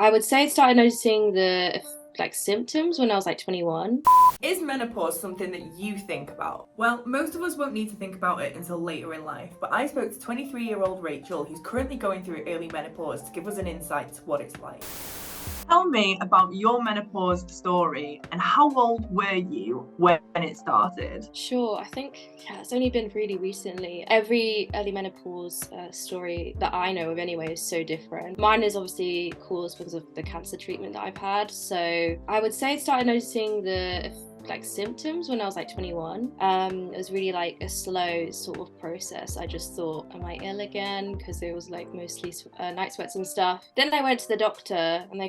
I would say I started noticing the symptoms when I was like 21. Is menopause something that you think about? Well, most of us won't need to think about it until later in life, but I spoke to 23-year-old Rachel, who's currently going through early menopause, to give us an insight to what it's like. Tell me about your menopause story and how old were you when it started? Sure, I think it's only been really recently. Every early menopause story that I know of anyway is so different. Mine is obviously caused because of the cancer treatment that I've had. So I would say I started noticing the symptoms when I was like 21. It was really like a slow sort of process. I just thought, am I ill again? Because it was like mostly night sweats and stuff. Then I went to the doctor and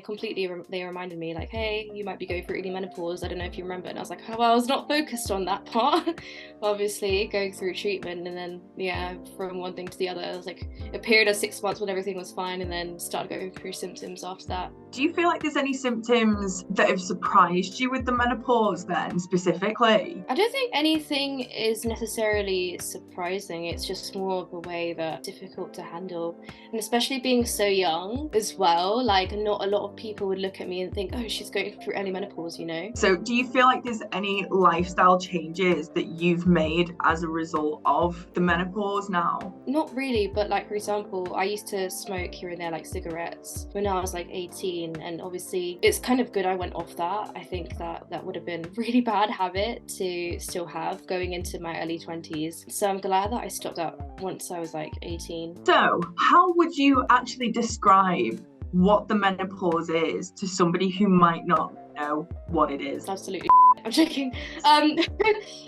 they reminded me like, hey, you might be going through early menopause. I don't know if you remember. And I was like, oh, well, I was not focused on that part. Obviously going through treatment, and then from one thing to the other, it was like a period of 6 months when everything was fine, and then started going through symptoms after that. Do you feel like there's any symptoms that have surprised you with the menopause then, specifically? I don't think anything is necessarily surprising. It's just more of a way that's difficult to handle. And especially being so young as well, like not a lot of people would look at me and think, oh, she's going through early menopause, you know? So do you feel like there's any lifestyle changes that you've made as a result of the menopause now? Not really, but like for example, I used to smoke here and there like cigarettes when I was like 18, and obviously it's kind of good I went off that. I think that would have been a really bad habit to still have going into my early 20s. So I'm glad that I stopped that once I was like 18. So how would you actually describe what the menopause is to somebody who might not know what it is? Absolutely. I'm joking.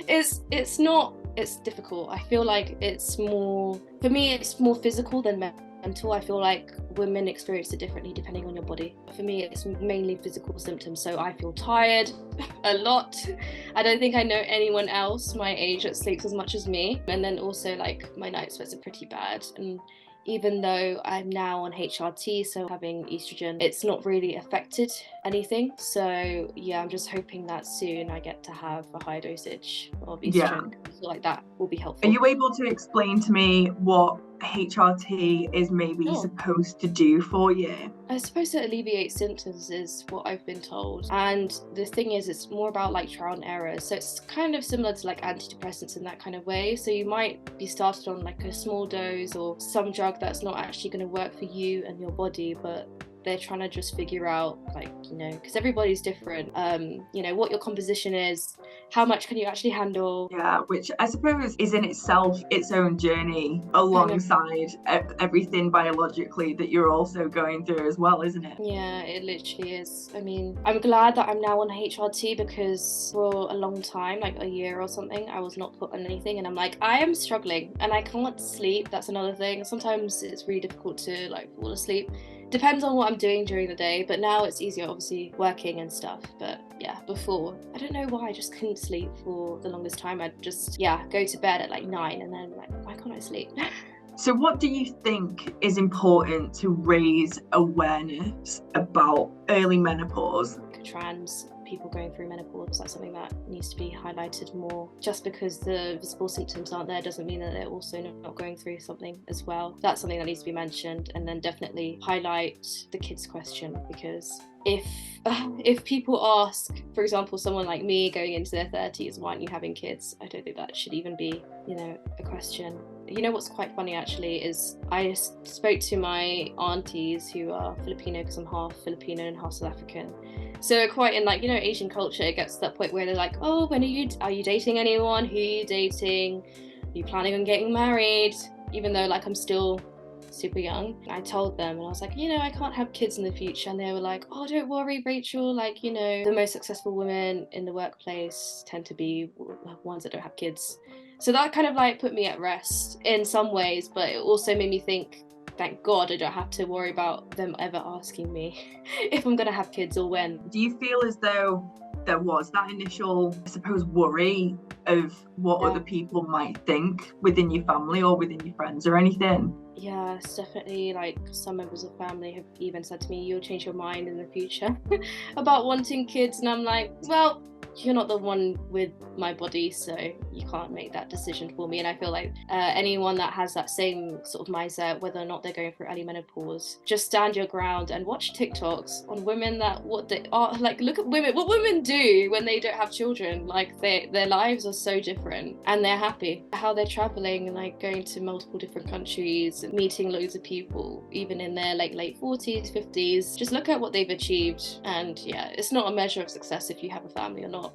It's difficult. I feel like it's more, for me, it's more physical than mental. I feel like women experience it differently depending on your body. For me, it's mainly physical symptoms. So I feel tired a lot. I don't think I know anyone else my age that sleeps as much as me. And then also like my night sweats are pretty bad. And even though I'm now on HRT, so having estrogen, it's not really affected anything. So yeah, I'm just hoping that soon I get to have a high dosage of estrogen. I feel like that will be helpful. Are you able to explain to me what HRT is maybe supposed to do for you? I suppose to alleviate symptoms is what I've been told. And the thing is, it's more about like trial and error. So it's kind of similar to like antidepressants in that kind of way. So you might be started on like a small dose or some drug that's not actually going to work for you and your body, but they're trying to just figure out, like, you know, because everybody's different, you know, what your composition is, how much can you actually handle. Yeah, which I suppose is in itself its own journey alongside everything biologically that you're also going through as well, isn't it? Yeah, it literally is. I mean, I'm glad that I'm now on HRT because for a long time, like a year or something, I was not put on anything, and I'm like, I am struggling and I can't sleep. That's another thing. Sometimes it's really difficult to like fall asleep. Depends on what I'm doing during the day, but now it's easier, obviously, working and stuff. But yeah, before, I don't know why I just couldn't sleep for the longest time. I'd just, go to bed at like 9 and then like, why can't I sleep? So what do you think is important to raise awareness about early menopause? Trans people going through menopause, that's something that needs to be highlighted more. Just because the visible symptoms aren't there doesn't mean that they're also not going through something as well. That's something that needs to be mentioned, and then definitely highlight the kids question, because if people ask, for example, someone like me going into their 30s, why aren't you having kids? I don't think that should even be, a question. You know what's quite funny actually is I spoke to my aunties who are Filipino, because I'm half Filipino and half South African. So quite in like, Asian culture, it gets to that point where they're like, oh, are you dating anyone? Who are you dating? Are you planning on getting married? Even though like I'm still super young. I told them and I was like, I can't have kids in the future, and they were like, oh, don't worry, Rachel, like, the most successful women in the workplace tend to be ones that don't have kids. So that kind of like put me at rest in some ways, but it also made me think, thank God I don't have to worry about them ever asking me if I'm gonna have kids or when. Do you feel as though there was that initial, I suppose, worry of what other people might think within your family or within your friends or anything? Yeah, it's definitely like some members of family have even said to me, you'll change your mind in the future about wanting kids, and I'm like, well, you're not the one with my body, so you can't make that decision for me. And I feel like anyone that has that same sort of mindset, whether or not they're going through early menopause, just stand your ground and watch TikToks on women that what they are like. Look at what women do when they don't have children. Like their lives are so different and they're happy. How they're traveling, like going to multiple different countries, meeting loads of people, even in their like late 40s, 50s. Just look at what they've achieved, and yeah, it's not a measure of success if you have a family or not.